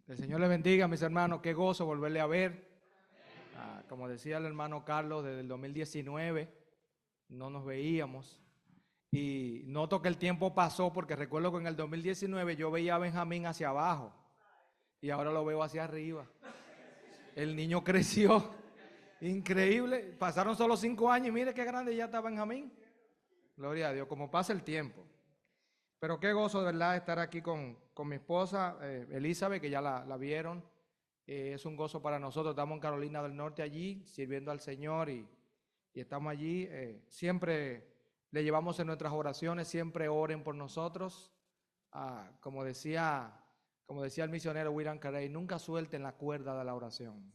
El Señor le bendiga, mis hermanos. Qué gozo volverle a ver. Como decía el hermano Carlos, desde el 2019 no nos veíamos. Y noto que el tiempo pasó porque recuerdo que en el 2019 yo veía a Benjamín hacia abajo y ahora lo veo hacia arriba. El niño creció. Increíble. Pasaron solo 5 años y mire qué grande ya está Benjamín. Gloria a Dios, como pasa el tiempo. Pero qué gozo de verdad estar aquí con mi esposa, Elizabeth, que ya la vieron. Es un gozo para nosotros. Estamos en Carolina del Norte allí, sirviendo al Señor y estamos allí. Siempre le llevamos en nuestras oraciones, siempre oren por nosotros. Como decía el misionero William Carey, nunca suelten la cuerda de la oración.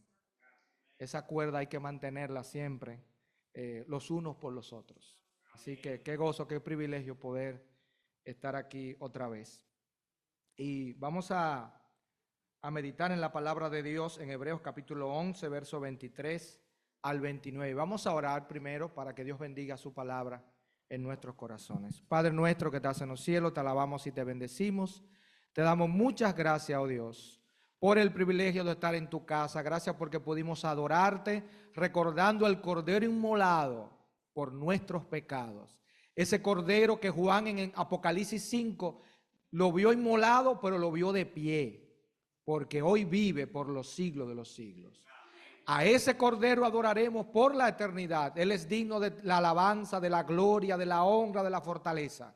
Esa cuerda hay que mantenerla siempre, los unos por los otros. Así que qué gozo, qué privilegio poder estar aquí otra vez. Y vamos a meditar en la palabra de Dios en Hebreos capítulo 11, verso 23 al 29. Vamos a orar primero para que Dios bendiga su palabra en nuestros corazones. Padre nuestro que estás en los cielos, te alabamos y te bendecimos. Te damos muchas gracias, oh Dios, por el privilegio de estar en tu casa. Gracias porque pudimos adorarte recordando el cordero inmolado por nuestros pecados. Ese cordero que Juan en Apocalipsis 5 lo vio inmolado, pero lo vio de pie, porque hoy vive por los siglos de los siglos. A ese cordero adoraremos por la eternidad. Él es digno de la alabanza, de la gloria, de la honra, de la fortaleza.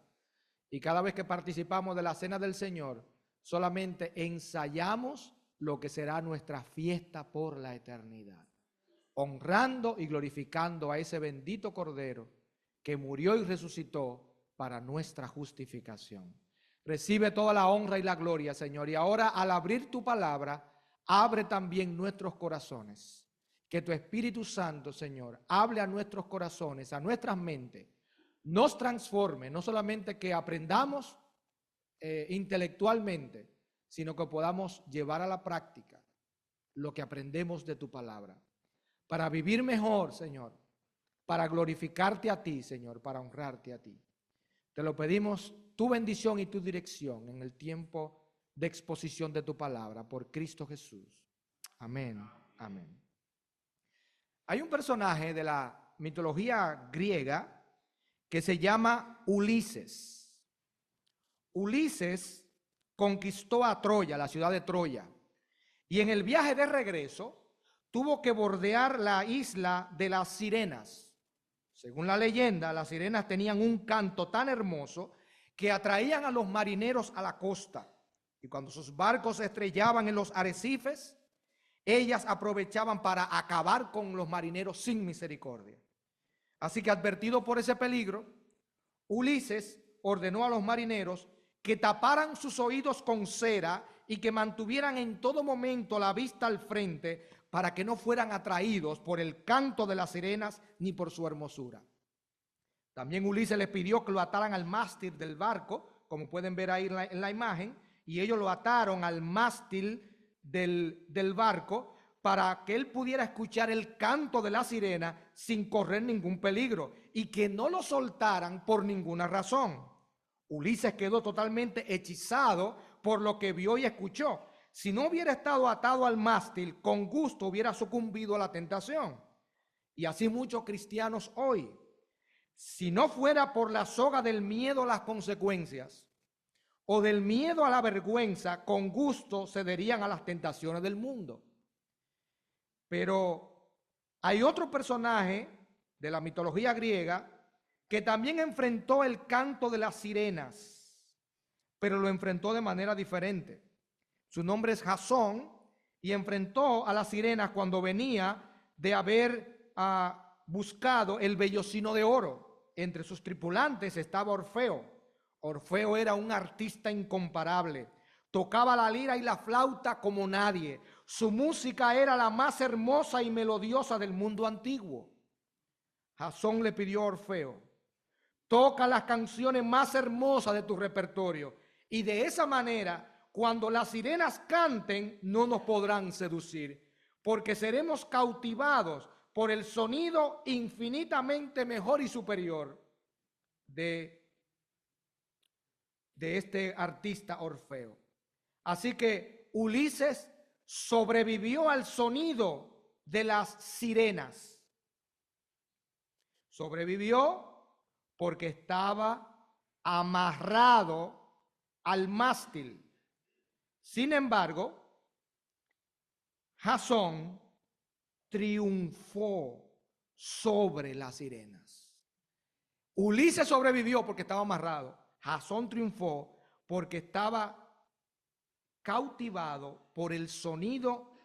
Y cada vez que participamos de la cena del Señor, solamente ensayamos lo que será nuestra fiesta por la eternidad, honrando y glorificando a ese bendito cordero que murió y resucitó para nuestra justificación. Recibe toda la honra y la gloria, Señor. Y ahora, al abrir tu palabra, abre también nuestros corazones. Que tu Espíritu Santo, Señor, hable a nuestros corazones, a nuestras mentes, nos transforme, no solamente que aprendamos intelectualmente, sino que podamos llevar a la práctica lo que aprendemos de tu palabra, para vivir mejor, Señor, para glorificarte a ti, Señor, para honrarte a ti. Te lo pedimos, tu bendición y tu dirección en el tiempo de exposición de tu palabra, por Cristo Jesús. Amén, amén. Hay un personaje de la mitología griega que se llama Ulises. Ulises conquistó a Troya, la ciudad de Troya, y en el viaje de regreso tuvo que bordear la isla de las sirenas. Según la leyenda, las sirenas tenían un canto tan hermoso que atraían a los marineros a la costa. Y cuando sus barcos se estrellaban en los arrecifes, ellas aprovechaban para acabar con los marineros sin misericordia. Así que, advertido por ese peligro, Ulises ordenó a los marineros que taparan sus oídos con cera y que mantuvieran en todo momento la vista al frente para que no fueran atraídos por el canto de las sirenas ni por su hermosura. También Ulises les pidió que lo ataran al mástil del barco, como pueden ver ahí en la imagen, y ellos lo ataron al mástil del barco para que él pudiera escuchar el canto de la sirena sin correr ningún peligro y que no lo soltaran por ninguna razón. Ulises quedó totalmente hechizado por lo que vio y escuchó. Si no hubiera estado atado al mástil, con gusto hubiera sucumbido a la tentación. Y así muchos cristianos hoy, si no fuera por la soga del miedo a las consecuencias o del miedo a la vergüenza, con gusto cederían a las tentaciones del mundo. Pero hay otro personaje de la mitología griega que también enfrentó el canto de las sirenas, pero lo enfrentó de manera diferente. Su nombre es Jasón y enfrentó a las sirenas cuando venía de haber buscado el vellocino de oro. Entre sus tripulantes estaba Orfeo. Orfeo era un artista incomparable. Tocaba la lira y la flauta como nadie. Su música era la más hermosa y melodiosa del mundo antiguo. Jasón le pidió a Orfeo: toca las canciones más hermosas de tu repertorio, y de esa manera, cuando las sirenas canten, no nos podrán seducir, porque seremos cautivados por el sonido infinitamente mejor y superior de este artista Orfeo. Así que Ulises sobrevivió al sonido de las sirenas. Sobrevivió porque estaba amarrado al mástil. Sin embargo, Jasón triunfó sobre las sirenas. Ulises sobrevivió porque estaba amarrado. Jasón triunfó porque estaba cautivado por el sonido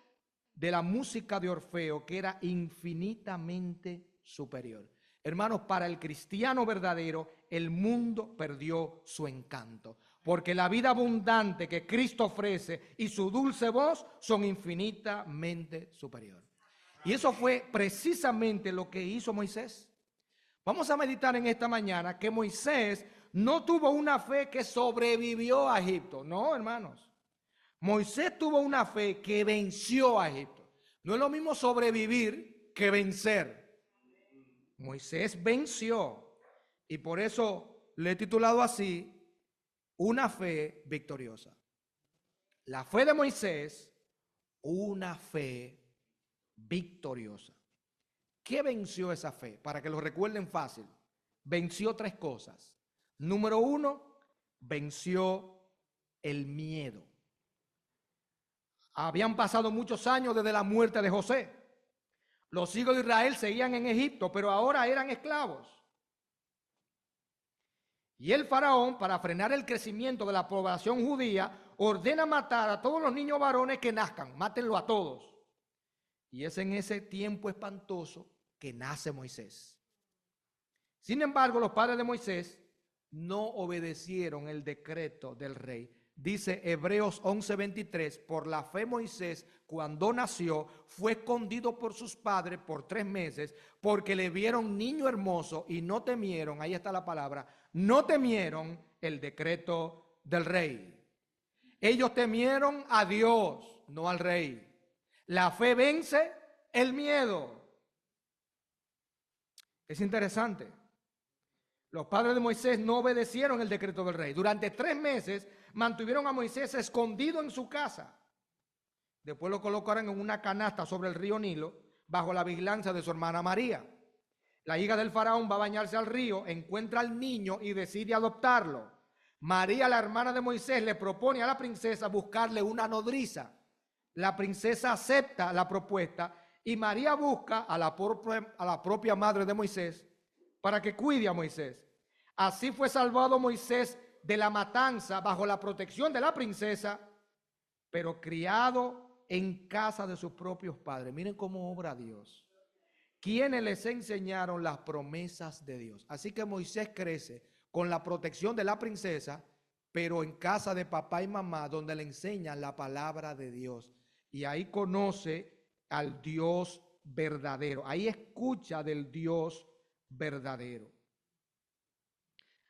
de la música de Orfeo, que era infinitamente superior. Hermanos, para el cristiano verdadero, el mundo perdió su encanto, porque la vida abundante que Cristo ofrece y su dulce voz son infinitamente superior. Y eso fue precisamente lo que hizo Moisés. Vamos a meditar en esta mañana que Moisés no tuvo una fe que sobrevivió a Egipto. No, hermanos. Moisés tuvo una fe que venció a Egipto. No es lo mismo sobrevivir que vencer. Moisés venció. Y por eso le he titulado así, una fe victoriosa. La fe de Moisés, una fe victoriosa. ¿Qué venció esa fe? Para que lo recuerden fácil. Venció 3 cosas. Número 1, venció el miedo. Habían pasado muchos años desde la muerte de José. Los hijos de Israel seguían en Egipto, pero ahora eran esclavos. Y el faraón, para frenar el crecimiento de la población judía, ordena matar a todos los niños varones que nazcan. Mátenlo a todos. Y es en ese tiempo espantoso que nace Moisés. Sin embargo, los padres de Moisés no obedecieron el decreto del rey. Dice Hebreos 11:23, por la fe Moisés, cuando nació, fue escondido por sus padres por 3 meses, porque le vieron niño hermoso y no temieron, ahí está la palabra, no temieron el decreto del rey. Ellos temieron a Dios, no al rey. La fe vence el miedo. Es interesante. Los padres de Moisés no obedecieron el decreto del rey. Durante 3 meses mantuvieron a Moisés escondido en su casa. Después lo colocaron en una canasta sobre el río Nilo, bajo la vigilancia de su hermana María. La hija del faraón va a bañarse al río, encuentra al niño y decide adoptarlo. María, la hermana de Moisés, le propone a la princesa buscarle una nodriza. La princesa acepta la propuesta y María busca a la propia madre de Moisés para que cuide a Moisés. Así fue salvado Moisés de la matanza bajo la protección de la princesa, pero criado en casa de sus propios padres. Miren cómo obra Dios. Quienes les enseñaron las promesas de Dios. Así que Moisés crece con la protección de la princesa, pero en casa de papá y mamá, donde le enseñan la palabra de Dios. Y ahí conoce al Dios verdadero. Ahí escucha del Dios verdadero.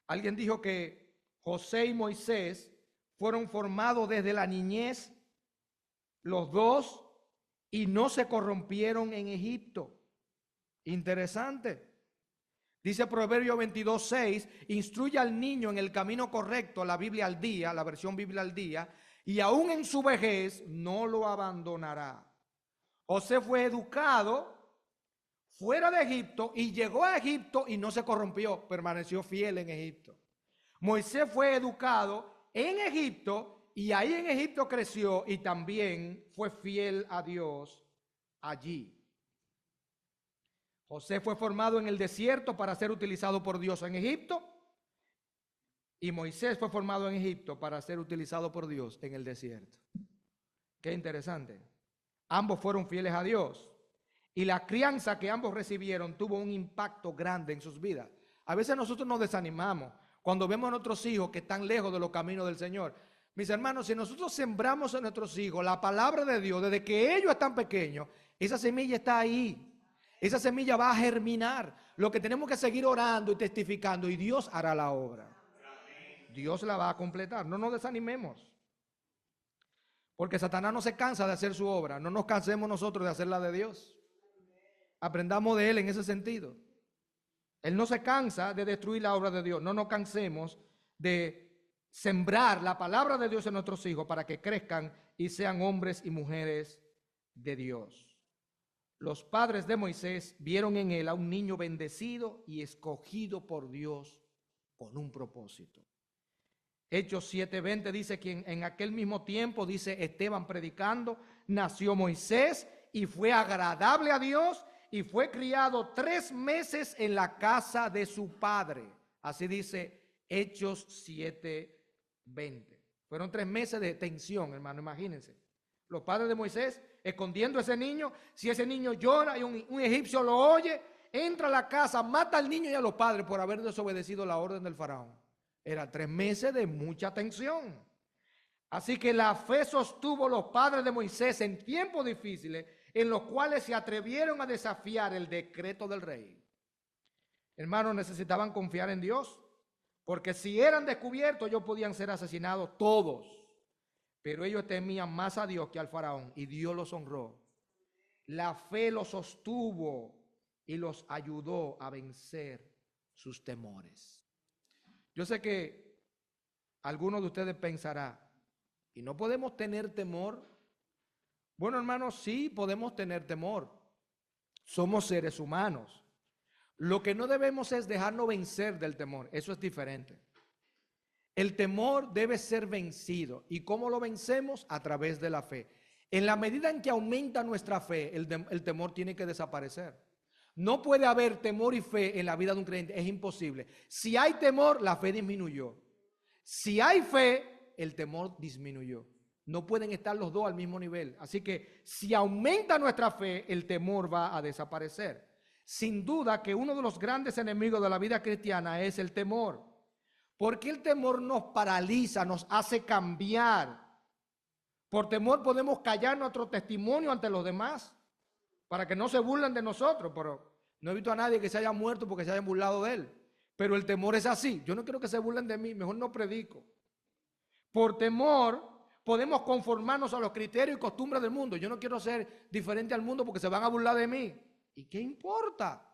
Alguien dijo que José y Moisés fueron formados desde la niñez, los dos, y no se corrompieron en Egipto. Interesante. Dice Proverbios 22:6, instruye al niño en el camino correcto, la Biblia al día, la versión Biblia al día, y aún en su vejez no lo abandonará. José fue educado fuera de Egipto y llegó a Egipto y no se corrompió, permaneció fiel en Egipto. Moisés fue educado en Egipto y ahí en Egipto creció y también fue fiel a Dios allí. José fue formado en el desierto para ser utilizado por Dios en Egipto y Moisés fue formado en Egipto para ser utilizado por Dios en el desierto. Qué interesante. Ambos fueron fieles a Dios. Y la crianza que ambos recibieron tuvo un impacto grande en sus vidas. A veces nosotros nos desanimamos cuando vemos a nuestros hijos que están lejos de los caminos del Señor. Mis hermanos, si nosotros sembramos en nuestros hijos la palabra de Dios desde que ellos están pequeños, esa semilla está ahí. Esa semilla va a germinar. Lo que tenemos que seguir orando y testificando y Dios hará la obra. Dios la va a completar. No nos desanimemos. Porque Satanás no se cansa de hacer su obra. No nos cansemos nosotros de hacer la de Dios. Aprendamos de él en ese sentido. Él no se cansa de destruir la obra de Dios. No nos cansemos de sembrar la palabra de Dios en nuestros hijos para que crezcan y sean hombres y mujeres de Dios. Los padres de Moisés vieron en él a un niño bendecido y escogido por Dios con un propósito. Hechos 7:20 dice que en aquel mismo tiempo, dice Esteban predicando, nació Moisés y fue agradable a Dios y fue criado 3 meses en la casa de su padre. Así dice Hechos 7:20. Fueron 3 meses de tensión, hermano, imagínense. Los padres de Moisés escondiendo a ese niño. Si ese niño llora y un egipcio lo oye, entra a la casa, mata al niño y a los padres por haber desobedecido la orden del faraón. Era 3 meses de mucha tensión. Así que la fe sostuvo los padres de Moisés en tiempos difíciles, en los cuales se atrevieron a desafiar el decreto del rey. Hermanos, necesitaban confiar en Dios, porque si eran descubiertos, ellos podían ser asesinados todos. Pero ellos temían más a Dios que al faraón, y Dios los honró. La fe los sostuvo y los ayudó a vencer sus temores. Yo sé que algunos de ustedes pensarán, ¿y no podemos tener temor? Bueno, hermanos, sí podemos tener temor. Somos seres humanos. Lo que no debemos es dejarnos vencer del temor. Eso es diferente. El temor debe ser vencido. ¿Y cómo lo vencemos? A través de la fe. En la medida en que aumenta nuestra fe, el temor tiene que desaparecer. No puede haber temor y fe en la vida de un creyente. Es imposible. Si hay temor, la fe disminuyó. Si hay fe, el temor disminuyó. No pueden estar los dos al mismo nivel. Así que si aumenta nuestra fe, el temor va a desaparecer. Sin duda que uno de los grandes enemigos de la vida cristiana es el temor. Porque el temor nos paraliza, nos hace cambiar. Por temor podemos callar nuestro testimonio ante los demás para que no se burlen de nosotros. Pero no he visto a nadie que se haya muerto porque se hayan burlado de él. Pero el temor es así. Yo no quiero que se burlen de mí, mejor no predico. Por temor podemos conformarnos a los criterios y costumbres del mundo. Yo no quiero ser diferente al mundo porque se van a burlar de mí. ¿Y qué importa?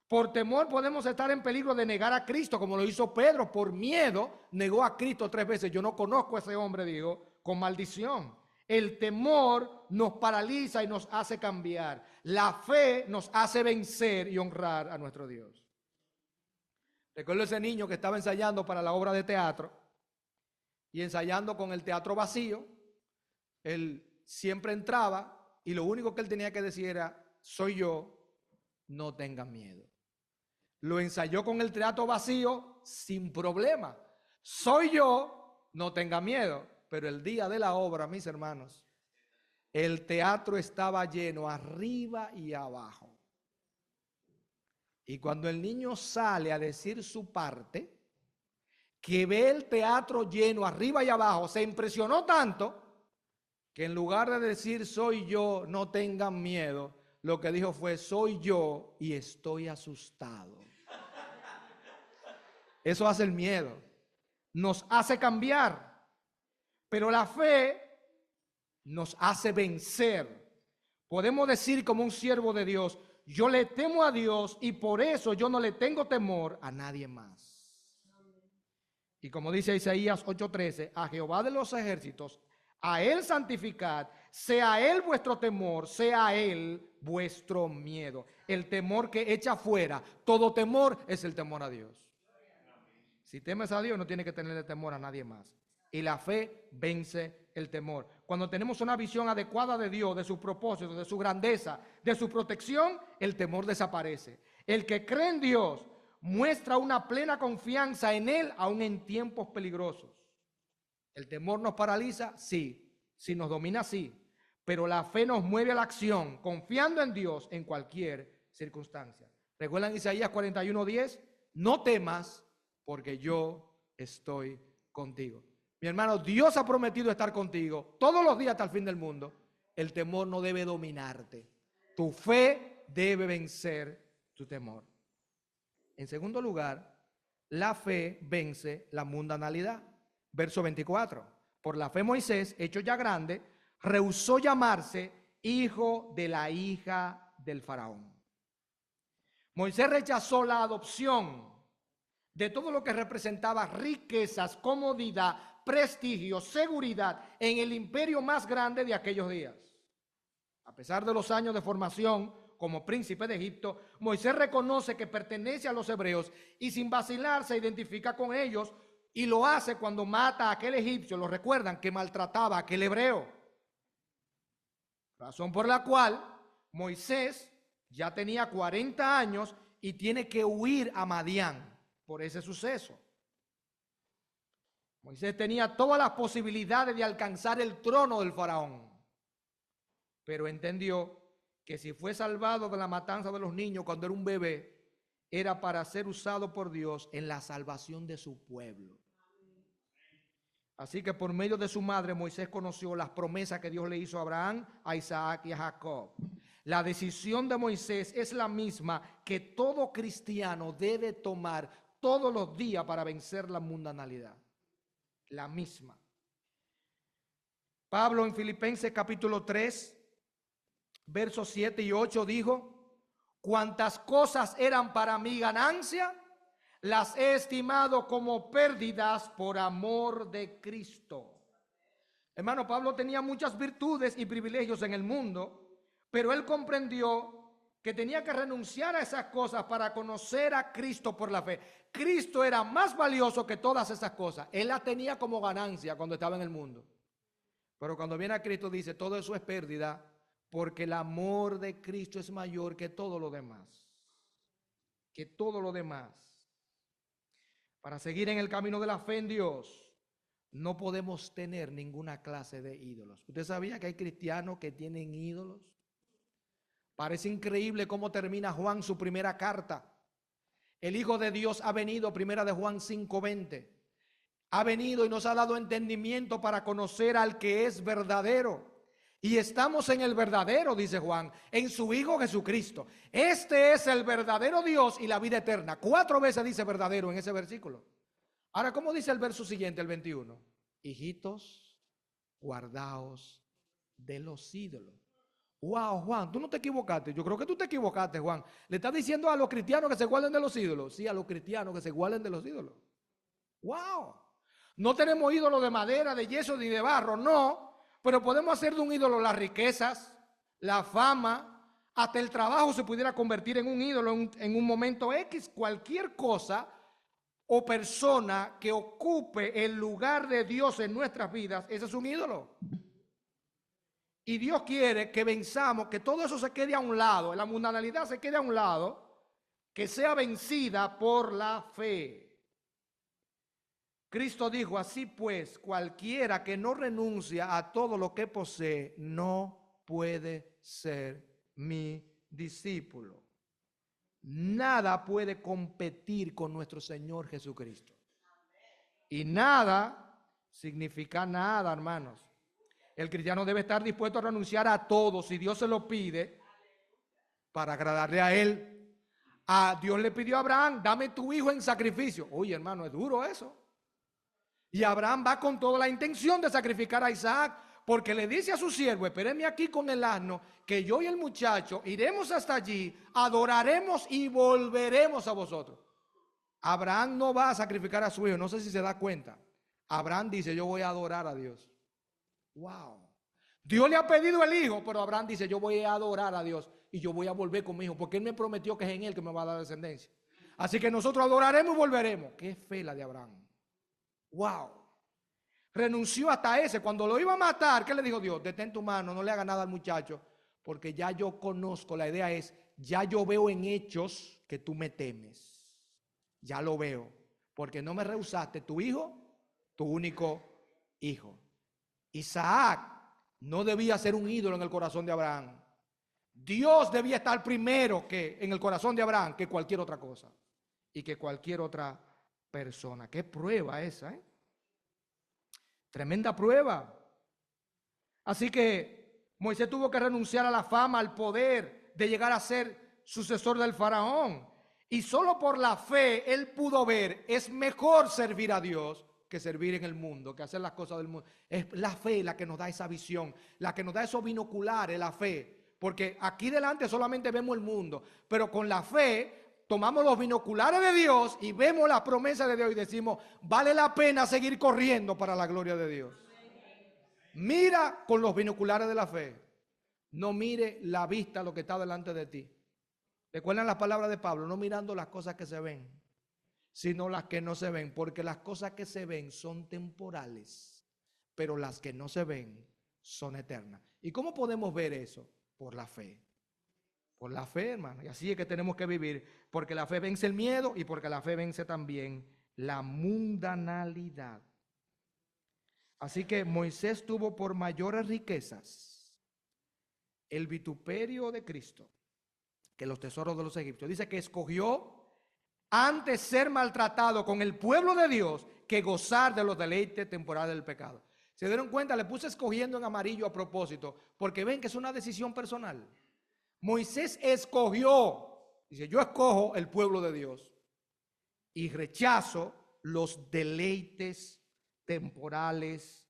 Por temor podemos estar en peligro de negar a Cristo, como lo hizo Pedro. Por miedo negó a Cristo 3 veces. Yo no conozco a ese hombre, digo, con maldición. El temor nos paraliza y nos hace cambiar. La fe nos hace vencer y honrar a nuestro Dios. Recuerdo ese niño que estaba ensayando para la obra de teatro y ensayando con el teatro vacío. Él siempre entraba y lo único que él tenía que decir era: soy yo, no tengan miedo. Lo ensayó con el teatro vacío sin problema. Soy yo, no tengan miedo. Pero el día de la obra, mis hermanos, el teatro estaba lleno arriba y abajo. Y cuando el niño sale a decir su parte, que ve el teatro lleno arriba y abajo, se impresionó tanto que en lugar de decir soy yo, no tengan miedo, lo que dijo fue: soy yo y estoy asustado. Eso hace el miedo. Nos hace cambiar. Pero la fe nos hace vencer. Podemos decir como un siervo de Dios: yo le temo a Dios y por eso yo no le tengo temor a nadie más. Y como dice Isaías 8:13, a Jehová de los ejércitos, a él santificad, sea él vuestro temor, sea él vuestro miedo. El temor que echa fuera todo temor es el temor a Dios. Si temes a Dios, no tienes que tenerle temor a nadie más. Y la fe vence el temor. Cuando tenemos una visión adecuada de Dios, de sus propósitos, de su grandeza, de su protección, el temor desaparece. El que cree en Dios muestra una plena confianza en Él, aun en tiempos peligrosos. ¿El temor nos paraliza? Sí. Si nos domina, sí. Pero la fe nos mueve a la acción, confiando en Dios en cualquier circunstancia. ¿Recuerdan Isaías 41:10? No temas, porque yo estoy contigo. Mi hermano, Dios ha prometido estar contigo todos los días hasta el fin del mundo. El temor no debe dominarte. Tu fe debe vencer tu temor. En segundo lugar, la fe vence la mundanalidad. Verso 24. Por la fe Moisés, hecho ya grande, rehusó llamarse hijo de la hija del faraón. Moisés rechazó la adopción de todo lo que representaba riquezas, comodidad, prestigio, seguridad en el imperio más grande de aquellos días. A pesar de los años de formación como príncipe de Egipto, Moisés reconoce que pertenece a los hebreos y sin vacilar se identifica con ellos, y lo hace cuando mata a aquel egipcio, lo recuerdan, que maltrataba a aquel hebreo. Razón por la cual Moisés ya tenía 40 años y tiene que huir a Madián por ese suceso. Moisés tenía todas las posibilidades de alcanzar el trono del faraón, pero entendió que si fue salvado de la matanza de los niños cuando era un bebé, era para ser usado por Dios en la salvación de su pueblo. Así que por medio de su madre, Moisés conoció las promesas que Dios le hizo a Abraham, a Isaac y a Jacob. La decisión de Moisés es la misma que todo cristiano debe tomar todos los días para vencer la mundanalidad. La misma. Pablo en Filipenses capítulo 3, versos 7 y 8 dijo: cuantas cosas eran para mi ganancia, las he estimado como pérdidas por amor de Cristo. Hermano, Pablo tenía muchas virtudes y privilegios en el mundo, pero él comprendió que tenía que renunciar a esas cosas para conocer a Cristo por la fe. Cristo era más valioso que todas esas cosas. Él las tenía como ganancia cuando estaba en el mundo. Pero cuando viene a Cristo dice, todo eso es pérdida, porque el amor de Cristo es mayor que todo lo demás. Que todo lo demás. Para seguir en el camino de la fe en Dios, no podemos tener ninguna clase de ídolos. ¿Usted sabía que hay cristianos que tienen ídolos? Parece increíble cómo termina Juan su primera carta. El Hijo de Dios ha venido, primera de Juan 5:20. Ha venido y nos ha dado entendimiento para conocer al que es verdadero. Y estamos en el verdadero, dice Juan, en su Hijo Jesucristo. Este es el verdadero Dios y la vida eterna. 4 veces dice verdadero en ese versículo. Ahora, ¿cómo dice el verso siguiente, el 21? Hijitos, guardaos de los ídolos. Wow, Juan, tú no te equivocaste. Yo creo que tú te equivocaste, Juan. Le estás diciendo a los cristianos que se guarden de los ídolos. Sí, a los cristianos que se guarden de los ídolos. Wow. No tenemos ídolos de madera, de yeso ni de barro, no. Pero podemos hacer de un ídolo las riquezas, la fama, hasta el trabajo se pudiera convertir en un ídolo en un momento X. Cualquier cosa o persona que ocupe el lugar de Dios en nuestras vidas, ese es un ídolo. Y Dios quiere que venzamos, que todo eso se quede a un lado, la mundanalidad se quede a un lado, que sea vencida por la fe. Cristo dijo, así pues, cualquiera que no renuncia a todo lo que posee, no puede ser mi discípulo. Nada puede competir con nuestro Señor Jesucristo. Y nada significa nada, hermanos. El cristiano debe estar dispuesto a renunciar a todo si Dios se lo pide para agradarle a Él. A Dios le pidió a Abraham, dame tu hijo en sacrificio. Oye, hermano, es duro eso. Y Abraham va con toda la intención de sacrificar a Isaac, porque le dice a su siervo, espéreme aquí con el asno, que yo y el muchacho iremos hasta allí, adoraremos y volveremos a vosotros. Abraham no va a sacrificar a su hijo, no sé si se da cuenta. Abraham dice, yo voy a adorar a Dios. Wow. Dios le ha pedido el hijo, pero Abraham dice, yo voy a adorar a Dios y yo voy a volver con mi hijo, porque él me prometió que es en él que me va a dar descendencia. Así que nosotros adoraremos y volveremos. Qué fe la de Abraham. Wow. Renunció hasta ese. Cuando lo iba a matar, ¿qué le dijo Dios? Detén tu mano, no le haga nada al muchacho, porque ya yo conozco, la idea es, ya yo veo en hechos que tú me temes. Ya lo veo, porque no me rehusaste tu hijo, tu único hijo. Isaac no debía ser un ídolo en el corazón de Abraham. Dios debía estar primero que en el corazón de Abraham que cualquier otra cosa y que cualquier otra persona. Qué prueba esa, ¿eh? Tremenda prueba. Así que Moisés tuvo que renunciar a la fama, al poder de llegar a ser sucesor del faraón. Y solo por la fe él pudo ver, es mejor servir a Dios que servir en el mundo, que hacer las cosas del mundo. Es la fe la que nos da esa visión, la que nos da esos binoculares, la fe. Porque aquí delante solamente vemos el mundo, pero con la fe tomamos los binoculares de Dios y vemos la promesa de Dios y decimos, vale la pena seguir corriendo para la gloria de Dios. Mira con los binoculares de la fe. No mire la vista lo que está delante de ti. Recuerdan las palabras de Pablo, no mirando las cosas que se ven, sino las que no se ven, porque las cosas que se ven son temporales, pero las que no se ven son eternas. ¿Y cómo podemos ver eso? Por la fe. Por la fe, hermano. Y así es que tenemos que vivir, porque la fe vence el miedo y porque la fe vence también la mundanalidad. Así que Moisés tuvo por mayores riquezas el vituperio de Cristo que los tesoros de los egipcios. Dice que escogió antes ser maltratado con el pueblo de Dios que gozar de los deleites temporales del pecado. ¿Se dieron cuenta? Le puse escogiendo en amarillo a propósito, porque ven que es una decisión personal. Moisés escogió, dice, yo escojo el pueblo de Dios y rechazo los deleites temporales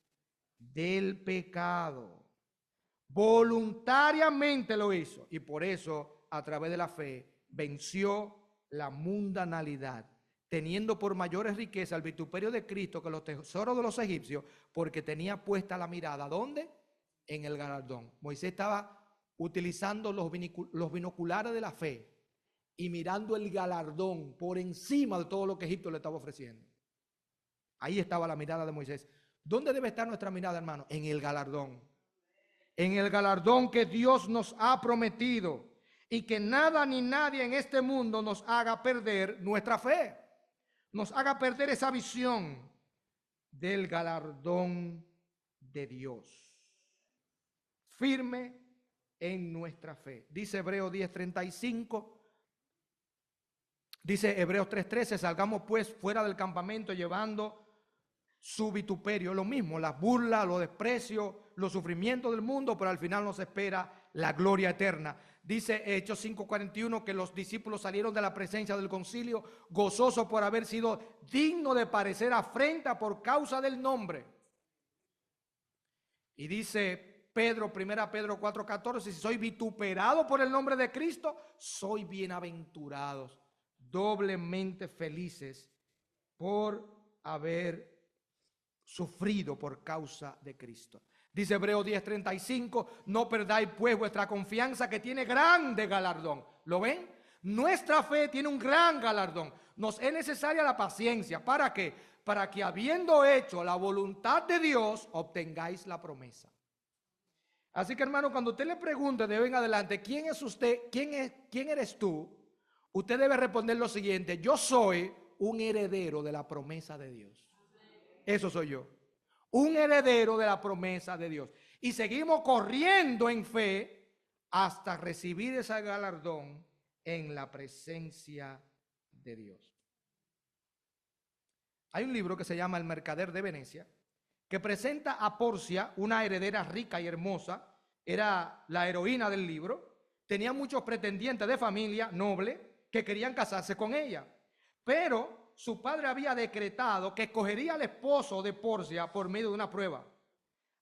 del pecado. Voluntariamente lo hizo y por eso a través de la fe venció la mundanalidad, teniendo por mayores riquezas el vituperio de Cristo que los tesoros de los egipcios, porque tenía puesta la mirada, ¿dónde? En el galardón. Moisés estaba utilizando los binoculares de la fe y mirando el galardón por encima de todo lo que Egipto le estaba ofreciendo. Ahí estaba la mirada de Moisés. ¿Dónde debe estar nuestra mirada, hermano? En el galardón. En el galardón que Dios nos ha prometido y que nada ni nadie en este mundo nos haga perder nuestra fe, nos haga perder esa visión del galardón de Dios. Firme en nuestra fe. Dice Hebreos 10:35. Dice Hebreos 3:13, salgamos pues fuera del campamento llevando su vituperio. Lo mismo, las burlas, los desprecios, los sufrimientos del mundo, pero al final nos espera la gloria eterna. Dice Hechos 5:41 que los discípulos salieron de la presencia del concilio gozosos por haber sido dignos de parecer afrenta por causa del nombre. Y dice Pedro, 1 Pedro 4:14, si soy vituperado por el nombre de Cristo, soy bienaventurados, doblemente felices por haber sufrido por causa de Cristo. Dice Hebreos 10:35, no perdáis pues vuestra confianza que tiene grande galardón. ¿Lo ven? Nuestra fe tiene un gran galardón. Nos es necesaria la paciencia. ¿Para qué? Para que habiendo hecho la voluntad de Dios, obtengáis la promesa. Así que, hermano, cuando usted le pregunte de hoy en adelante, ¿quién es usted? ¿Quién eres tú? Usted debe responder lo siguiente: yo soy un heredero de la promesa de Dios. Eso soy yo. Un heredero de la promesa de Dios. Y seguimos corriendo en fe hasta recibir ese galardón en la presencia de Dios. Hay un libro que se llama El Mercader de Venecia, que presenta a Porcia, una heredera rica y hermosa. Era la heroína del libro. Tenía muchos pretendientes de familia noble que querían casarse con ella. Pero su padre había decretado que escogería al esposo de Porcia por medio de una prueba.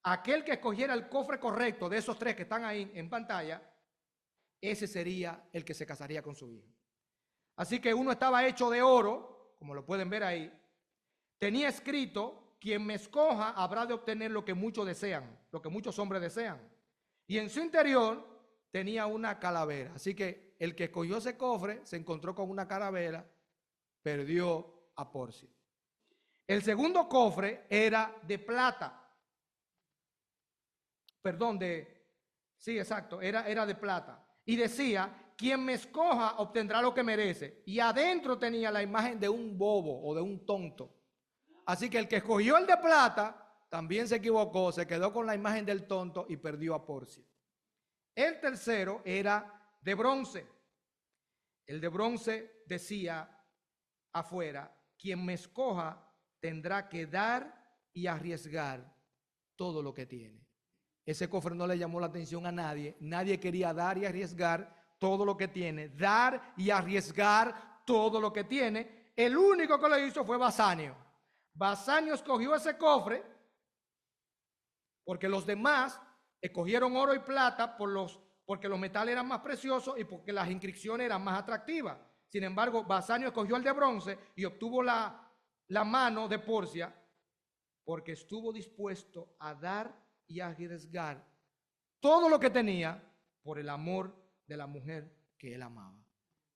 Aquel que escogiera el cofre correcto de esos tres que están ahí en pantalla, ese sería el que se casaría con su hija. Así que uno estaba hecho de oro, como lo pueden ver ahí. Tenía escrito: quien me escoja habrá de obtener lo que muchos desean, lo que muchos hombres desean. Y en su interior tenía una calavera. Así que el que escogió ese cofre se encontró con una calavera, perdió a Porcia. El segundo cofre era de plata. Perdón, sí, exacto, era de plata. Y decía: quien me escoja obtendrá lo que merece. Y adentro tenía la imagen de un bobo o de un tonto. Así que el que escogió el de plata también se equivocó, se quedó con la imagen del tonto y perdió a Porcia. El tercero era de bronce. El de bronce decía afuera: quien me escoja tendrá que dar y arriesgar todo lo que tiene. Ese cofre no le llamó la atención a nadie. Nadie quería dar y arriesgar todo lo que tiene. Dar y arriesgar todo lo que tiene. El único que lo hizo fue Basanio. Basanio escogió ese cofre porque los demás escogieron oro y plata porque los metales eran más preciosos y porque las inscripciones eran más atractivas. Sin embargo, Basanio escogió el de bronce y obtuvo la mano de Porcia porque estuvo dispuesto a dar y a arriesgar todo lo que tenía por el amor de la mujer que él amaba.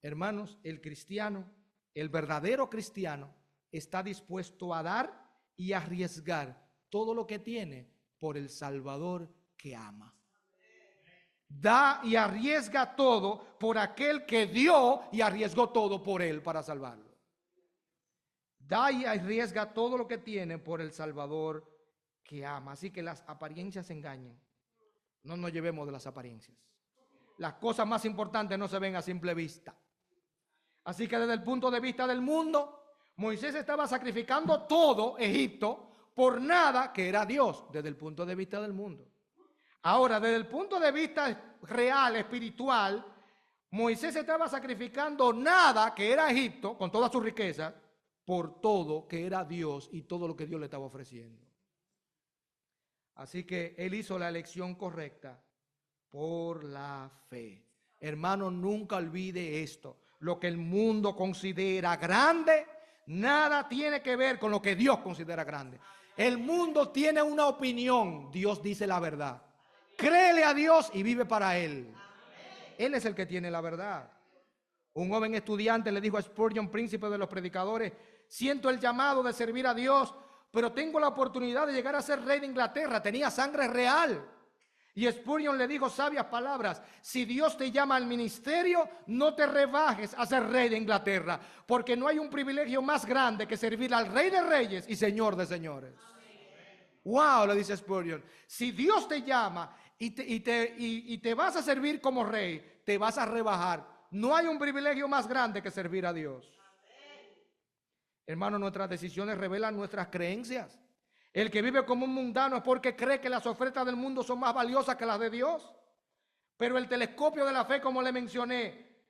Hermanos, el cristiano, el verdadero cristiano, está dispuesto a dar y a arriesgar todo lo que tiene por el Salvador que ama. Da y arriesga todo por aquel que dio y arriesgó todo por él para salvarlo. Da y arriesga todo lo que tiene por el Salvador que ama. Así que las apariencias engañan. No nos llevemos de las apariencias. Las cosas más importantes no se ven a simple vista. Así que desde el punto de vista del mundo, Moisés estaba sacrificando todo Egipto por nada que era Dios, desde el punto de vista del mundo. Ahora, desde el punto de vista real, espiritual, Moisés estaba sacrificando nada que era Egipto, con todas sus riquezas, por todo que era Dios y todo lo que Dios le estaba ofreciendo. Así que él hizo la elección correcta por la fe. Hermano, nunca olvide esto. Lo que el mundo considera grande, nada tiene que ver con lo que Dios considera grande. El mundo tiene una opinión, Dios dice la verdad. Créele a Dios y vive para Él. Él es el que tiene la verdad. Un joven estudiante le dijo a Spurgeon, príncipe de los predicadores: siento el llamado de servir a Dios, pero tengo la oportunidad de llegar a ser rey de Inglaterra. Tenía sangre real. Y Spurgeon le dijo sabias palabras: si Dios te llama al ministerio, no te rebajes a ser rey de Inglaterra, porque no hay un privilegio más grande que servir al Rey de Reyes y Señor de Señores. Wow, le dice Spurgeon. Si Dios te llama y te vas a servir como rey, te vas a rebajar. No hay un privilegio más grande que servir a Dios. Hermano, nuestras decisiones revelan nuestras creencias. El que vive como un mundano es porque cree que las ofertas del mundo son más valiosas que las de Dios. Pero el telescopio de la fe, como le mencioné,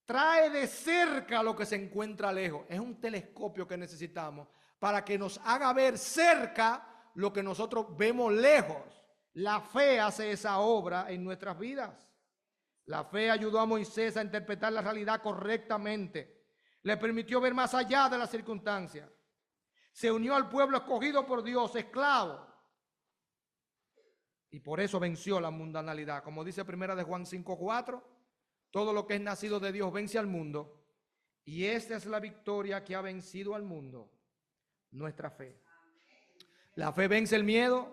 trae de cerca lo que se encuentra lejos. Es un telescopio que necesitamos para que nos haga ver cerca lo que nosotros vemos lejos. La fe hace esa obra en nuestras vidas. La fe ayudó a Moisés a interpretar la realidad correctamente. Le permitió ver más allá de las circunstancias. Se unió al pueblo escogido por Dios, esclavo. Y por eso venció la mundanalidad. Como dice primera de Juan 5:4, todo lo que es nacido de Dios vence al mundo. Y esta es la victoria que ha vencido al mundo, nuestra fe. La fe vence el miedo,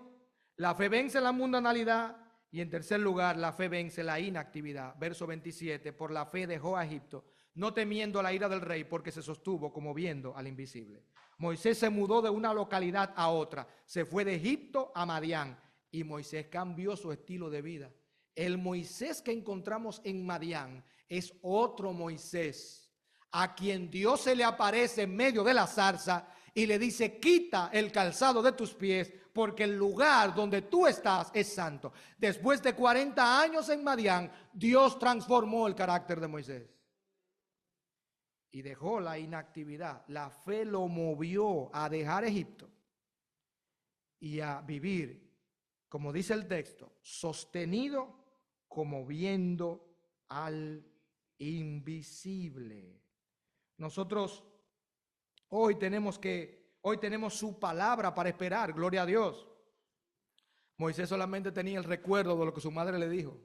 la fe vence la mundanalidad y en tercer lugar, la fe vence la inactividad. Verso 27, por la fe dejó a Egipto, no temiendo la ira del rey, porque se sostuvo como viendo al invisible. Moisés se mudó de una localidad a otra, se fue de Egipto a Madián y Moisés cambió su estilo de vida. El Moisés que encontramos en Madián es otro Moisés, a quien Dios se le aparece en medio de la zarza y le dice: quita el calzado de tus pies, porque el lugar donde tú estás es santo. Después de 40 años en Madián, Dios transformó el carácter de Moisés y dejó la inactividad. La fe lo movió a dejar Egipto y a vivir, como dice el texto, sostenido como viendo al invisible. Nosotros hoy tenemos su palabra para esperar, gloria a Dios. Moisés solamente tenía el recuerdo de lo que su madre le dijo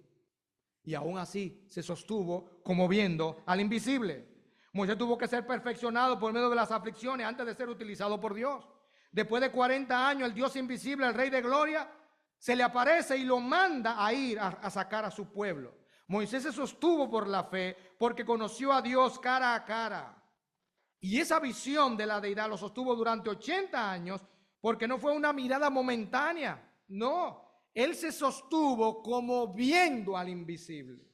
y aún así se sostuvo como viendo al invisible. Moisés tuvo que ser perfeccionado por medio de las aflicciones antes de ser utilizado por Dios. Después de 40 años, el Dios invisible, el Rey de Gloria, se le aparece y lo manda a ir a sacar a su pueblo. Moisés se sostuvo por la fe porque conoció a Dios cara a cara. Y esa visión de la deidad lo sostuvo durante 80 años porque no fue una mirada momentánea. No, él se sostuvo como viendo al invisible.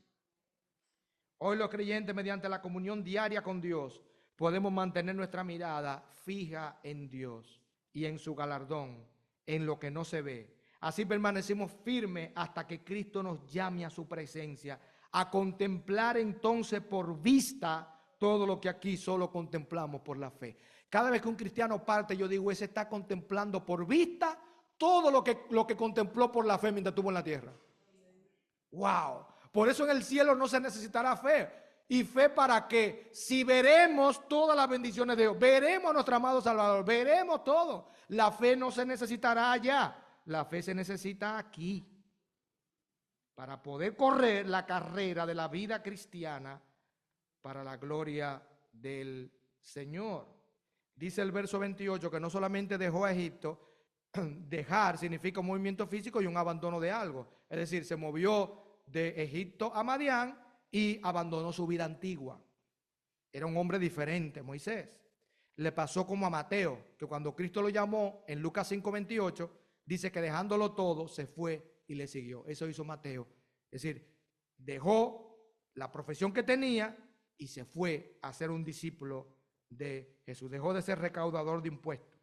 Hoy los creyentes, mediante la comunión diaria con Dios, podemos mantener nuestra mirada fija en Dios y en su galardón, en lo que no se ve. Así permanecemos firmes hasta que Cristo nos llame a su presencia, a contemplar entonces por vista todo lo que aquí solo contemplamos por la fe. Cada vez que un cristiano parte, yo digo, ese está contemplando por vista todo lo que contempló por la fe mientras estuvo en la tierra. ¡Wow! Por eso en el cielo no se necesitará fe. ¿Y fe para qué? Si veremos todas las bendiciones de Dios, veremos a nuestro amado Salvador, veremos todo. La fe no se necesitará allá, la fe se necesita aquí. Para poder correr la carrera de la vida cristiana para la gloria del Señor. Dice el verso 28 que no solamente dejó a Egipto, dejar significa un movimiento físico y un abandono de algo. Es decir, se movió de Egipto a Madián y abandonó su vida antigua. Era un hombre diferente, Moisés. Le pasó como a Mateo, que cuando Cristo lo llamó en Lucas 5:28, dice que dejándolo todo se fue y le siguió. Eso hizo Mateo. Es decir, dejó la profesión que tenía y se fue a ser un discípulo de Jesús. Dejó de ser recaudador de impuestos.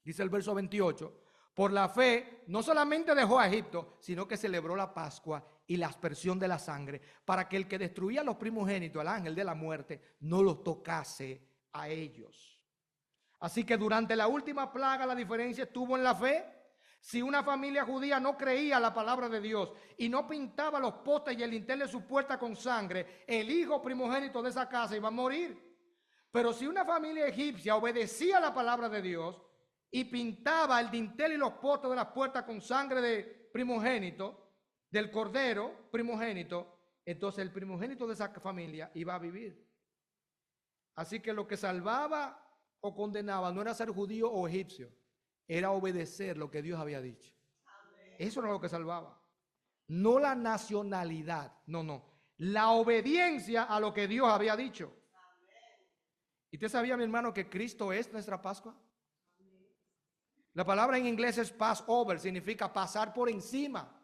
Dice el verso 28, por la fe no solamente dejó a Egipto, sino que celebró la Pascua y la aspersión de la sangre, para que el que destruía a los primogénitos, el ángel de la muerte, no los tocase a ellos. Así que durante la última plaga la diferencia estuvo en la fe. Si una familia judía no creía la palabra de Dios y no pintaba los postes y el dintel de su puerta con sangre, el hijo primogénito de esa casa iba a morir. Pero si una familia egipcia obedecía la palabra de Dios y pintaba el dintel y los postes de las puertas con sangre de primogénito, del cordero primogénito, entonces el primogénito de esa familia iba a vivir. Así que lo que salvaba o condenaba no era ser judío o egipcio, era obedecer lo que Dios había dicho. Eso era lo que salvaba. No la nacionalidad, no. La obediencia a lo que Dios había dicho. ¿Y usted sabía, mi hermano, que Cristo es nuestra Pascua? La palabra en inglés es Passover, significa pasar por encima.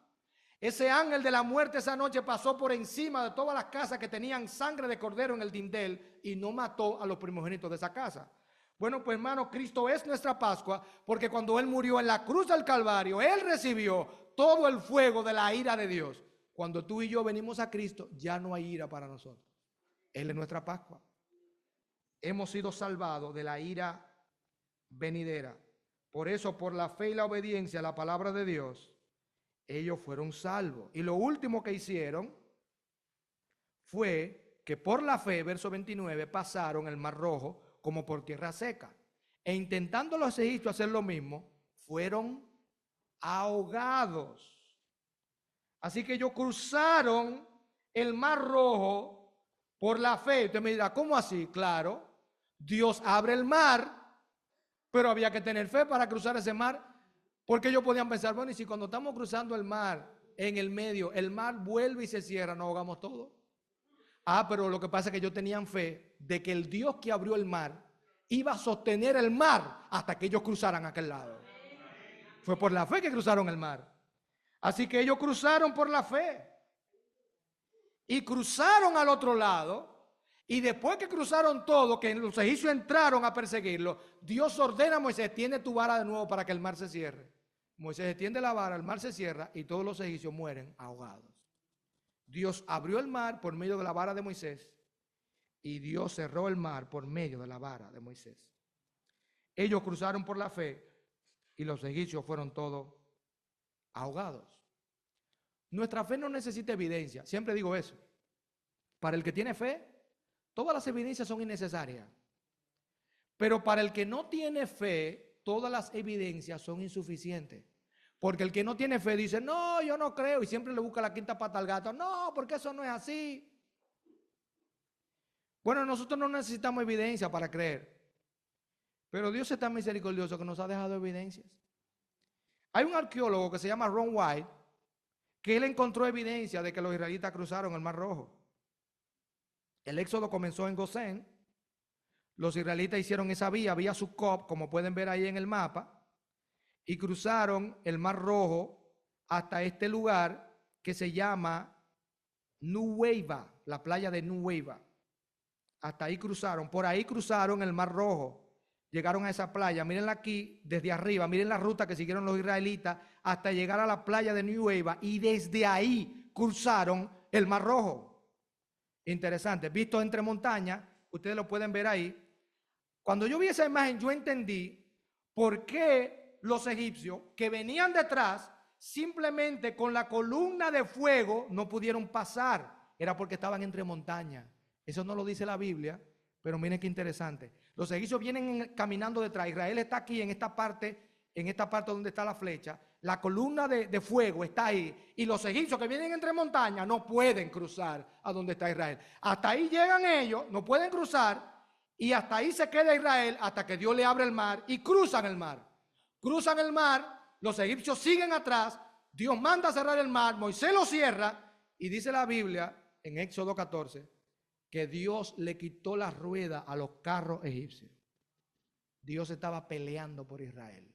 Ese ángel de la muerte esa noche pasó por encima de todas las casas que tenían sangre de cordero en el dintel y no mató a los primogénitos de esa casa. Bueno, pues hermano, Cristo es nuestra Pascua, porque cuando Él murió en la cruz del Calvario, Él recibió todo el fuego de la ira de Dios. Cuando tú y yo venimos a Cristo, ya no hay ira para nosotros. Él es nuestra Pascua. Hemos sido salvados de la ira venidera. Por eso, por la fe y la obediencia a la palabra de Dios, ellos fueron salvos. Y lo último que hicieron fue que por la fe, verso 29, pasaron el Mar Rojo como por tierra seca. E intentando los egipcios hacer lo mismo, fueron ahogados. Así que ellos cruzaron el Mar Rojo por la fe. Usted me dirá, ¿cómo así? Claro, Dios abre el mar, pero había que tener fe para cruzar ese mar, porque ellos podían pensar, bueno, y si cuando estamos cruzando el mar, en el medio, el mar vuelve y se cierra, ¿nos ahogamos todos? Pero lo que pasa es que ellos tenían fe de que el Dios que abrió el mar iba a sostener el mar hasta que ellos cruzaran a aquel lado. Fue por la fe que cruzaron el mar. Así que ellos cruzaron por la fe y cruzaron al otro lado. Y después que cruzaron todo, que los egipcios entraron a perseguirlo, Dios ordena a Moisés, tiende tu vara de nuevo para que el mar se cierre. Moisés extiende la vara, el mar se cierra y todos los egipcios mueren ahogados. Dios abrió el mar por medio de la vara de Moisés y Dios cerró el mar por medio de la vara de Moisés. Ellos cruzaron por la fe y los egipcios fueron todos ahogados. Nuestra fe no necesita evidencia, siempre digo eso. Para el que tiene fe, todas las evidencias son innecesarias. Pero para el que no tiene fe, todas las evidencias son insuficientes. Porque el que no tiene fe dice, no, yo no creo, y siempre le busca la quinta pata al gato. No, porque eso no es así. Bueno, nosotros no necesitamos evidencia para creer. Pero Dios es tan misericordioso que nos ha dejado evidencias. Hay un arqueólogo que se llama Ron White, que él encontró evidencia de que los israelitas cruzaron el Mar Rojo. El éxodo comenzó en Gosén. Los israelitas hicieron esa vía Sucop, como pueden ver ahí en el mapa, y cruzaron el Mar Rojo hasta este lugar que se llama Nuweiba, la playa de Nuweiba. Hasta ahí cruzaron, por ahí cruzaron el Mar Rojo. Llegaron a esa playa, mírenla aquí desde arriba, miren la ruta que siguieron los israelitas hasta llegar a la playa de Nuweiba y desde ahí cruzaron el Mar Rojo. Interesante, visto entre montañas, ustedes lo pueden ver ahí. Cuando yo vi esa imagen, yo entendí por qué los egipcios que venían detrás, simplemente con la columna de fuego no pudieron pasar. Era porque estaban entre montañas. Eso no lo dice la Biblia, pero miren qué interesante. Los egipcios vienen caminando detrás. Israel está aquí en esta parte donde está la flecha. La columna de fuego está ahí. Y los egipcios que vienen entre montañas no pueden cruzar a donde está Israel. Hasta ahí llegan ellos, no pueden cruzar. Y hasta ahí se queda Israel hasta que Dios le abre el mar y cruzan el mar. Cruzan el mar, los egipcios siguen atrás. Dios manda a cerrar el mar, Moisés lo cierra. Y dice la Biblia en Éxodo 14 que Dios le quitó la rueda a los carros egipcios. Dios estaba peleando por Israel.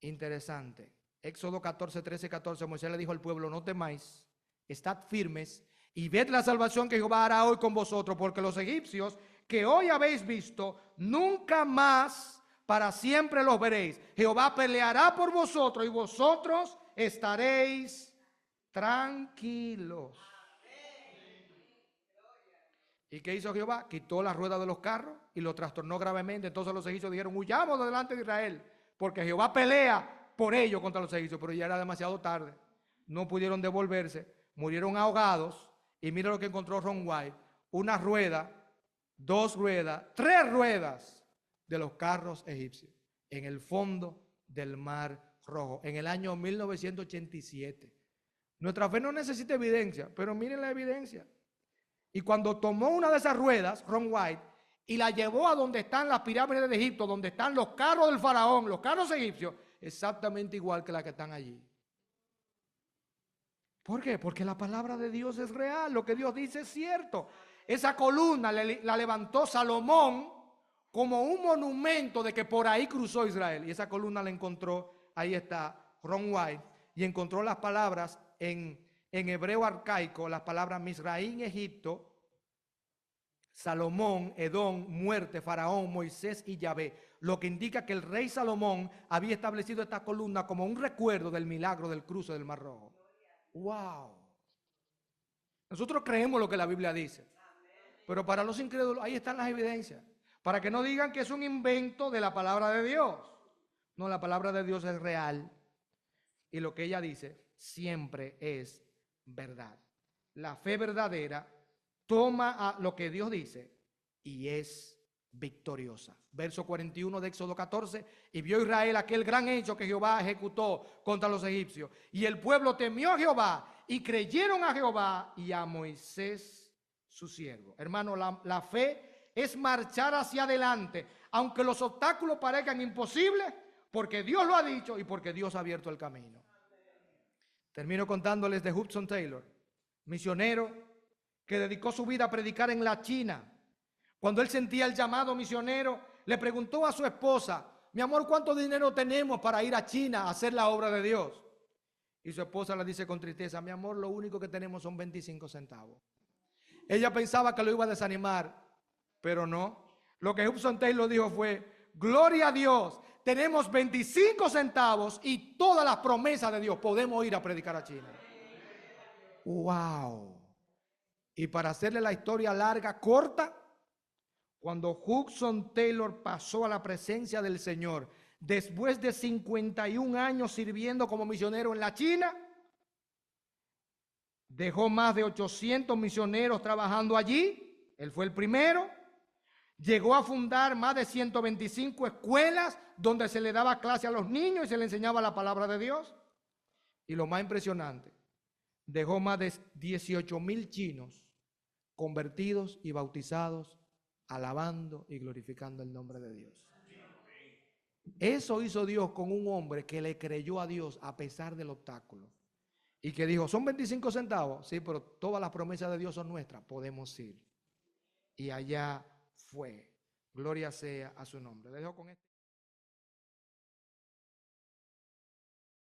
Interesante. Éxodo 14, 13, 14. Moisés le dijo al pueblo: no temáis, estad firmes y ved la salvación que Jehová hará hoy con vosotros, porque los egipcios que hoy habéis visto, nunca más para siempre los veréis. Jehová peleará por vosotros y vosotros estaréis tranquilos. ¿Y qué hizo Jehová? Quitó la rueda de los carros y lo trastornó gravemente. Entonces los egipcios dijeron: huyamos de delante de Israel, porque Jehová pelea por ellos contra los egipcios. Pero ya era demasiado tarde. No pudieron devolverse. Murieron ahogados. Y mira lo que encontró Ron White: una rueda, 2 ruedas, 3 ruedas de los carros egipcios en el fondo del Mar Rojo, en el año 1987. Nuestra fe no necesita evidencia, pero miren la evidencia. Y cuando tomó una de esas ruedas, Ron White, y la llevó a donde están las pirámides de Egipto, donde están los carros del faraón, los carros egipcios, exactamente igual que las que están allí. ¿Por qué? Porque la palabra de Dios es real, lo que Dios dice es cierto. Esa columna la levantó Salomón como un monumento de que por ahí cruzó Israel. Y esa columna la encontró, ahí está Ron White, y encontró las palabras en hebreo arcaico, las palabras Misraín, Egipto, Salomón, Edom, muerte, Faraón, Moisés y Yahvé, lo que indica que el rey Salomón había establecido esta columna como un recuerdo del milagro del cruce del Mar Rojo. ¡Wow! Nosotros creemos lo que la Biblia dice, pero para los incrédulos ahí están las evidencias, para que no digan que es un invento de la palabra de Dios. No, la palabra de Dios es real y lo que ella dice siempre es verdad. La fe verdadera toma a lo que Dios dice y es victoriosa. Verso 41 de Éxodo 14: y vio Israel aquel gran hecho que Jehová ejecutó contra los egipcios, y el pueblo temió a Jehová y creyeron a Jehová y a Moisés su siervo. Hermano, la fe es marchar hacia adelante, aunque los obstáculos parezcan imposibles, porque Dios lo ha dicho y porque Dios ha abierto el camino. Termino contándoles de Hudson Taylor, misionero que dedicó su vida a predicar en la China. Cuando él sentía el llamado misionero, le preguntó a su esposa: mi amor, ¿cuánto dinero tenemos para ir a China a hacer la obra de Dios? Y su esposa le dice con tristeza: mi amor, lo único que tenemos son 25 centavos. Ella pensaba que lo iba a desanimar, pero no. Lo que Hudson Taylor dijo fue: gloria a Dios, tenemos 25 centavos y todas las promesas de Dios, podemos ir a predicar a China. ¡Wow! Y para hacerle la historia larga, corta, cuando Hudson Taylor pasó a la presencia del Señor, después de 51 años sirviendo como misionero en la China, dejó más de 800 misioneros trabajando allí. Él fue el primero. Llegó a fundar más de 125 escuelas donde se le daba clase a los niños y se le enseñaba la palabra de Dios. Y lo más impresionante, dejó más de 18,000 chinos convertidos y bautizados, alabando y glorificando el nombre de Dios. Eso hizo Dios con un hombre que le creyó a Dios a pesar del obstáculo. Y que dijo: son 25 centavos, sí, pero todas las promesas de Dios son nuestras, podemos ir. Y allá fue. Gloria sea a su nombre. Le dejo con este.